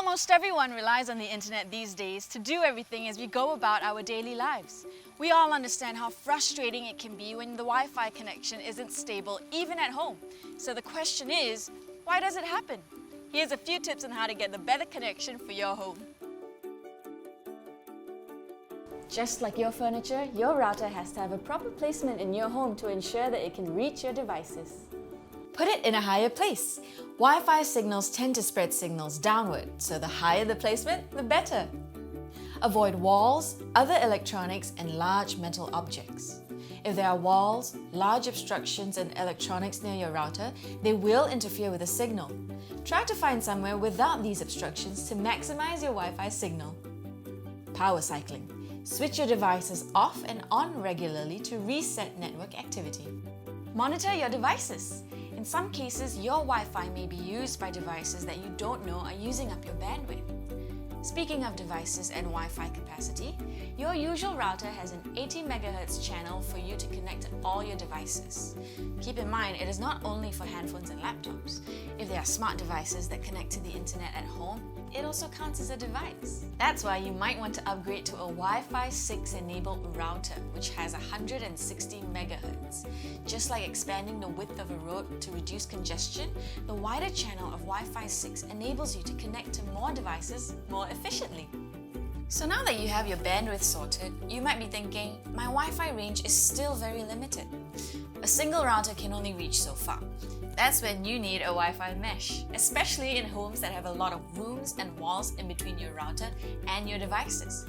Almost everyone relies on the internet these days to do everything as we go about our daily lives. We all understand how frustrating it can be when the Wi-Fi connection isn't stable even at home. So the question is, why does it happen? Here's a few tips on how to get the better connection for your home. Just like your furniture, your router has to have a proper placement in your home to ensure that it can reach your devices. Put it in a higher place. Wi-Fi signals tend to spread signals downward, so the higher the placement, the better. Avoid walls, other electronics, and large metal objects. If there are walls, large obstructions, and electronics near your router, they will interfere with the signal. Try to find somewhere without these obstructions to maximize your Wi-Fi signal. Power cycling. Switch your devices off and on regularly to reset network activity. Monitor your devices. In some cases, your Wi-Fi may be used by devices that you don't know are using up your bandwidth. Speaking of devices and Wi-Fi capacity, your usual router has an 80 MHz channel for you to connect to all your devices. Keep in mind, it is not only for handphones and laptops. If they are smart devices that connect to the internet at home, it also counts as a device. That's why you might want to upgrade to a Wi-Fi 6 enabled router, which has 160 MHz. Just like expanding the width of a road to reduce congestion, the wider channel of Wi-Fi 6 enables you to connect to more devices more efficiently. So now that you have your bandwidth sorted, you might be thinking, my Wi-Fi range is still very limited. A single router can only reach so far. That's when you need a Wi-Fi mesh, especially in homes that have a lot of rooms and walls in between your router and your devices.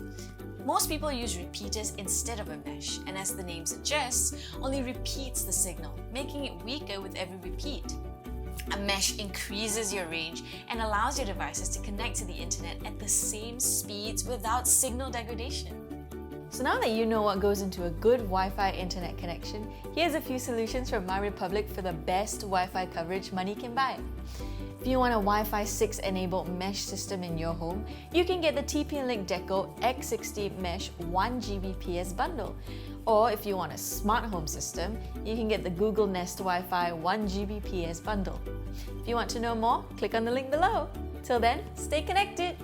Most people use repeaters instead of a mesh, and as the name suggests, only repeats the signal, making it weaker with every repeat. A mesh increases your range and allows your devices to connect to the internet at the same speeds without signal degradation. So now that you know what goes into a good Wi-Fi internet connection, here's a few solutions from MyRepublic for the best Wi-Fi coverage money can buy. If you want a Wi-Fi 6 enabled mesh system in your home, you can get the TP-Link Deco X60 Mesh 1 Gbps bundle. Or if you want a smart home system, you can get the Google Nest Wi-Fi 1 Gbps bundle. If you want to know more, click on the link below. Till then, stay connected!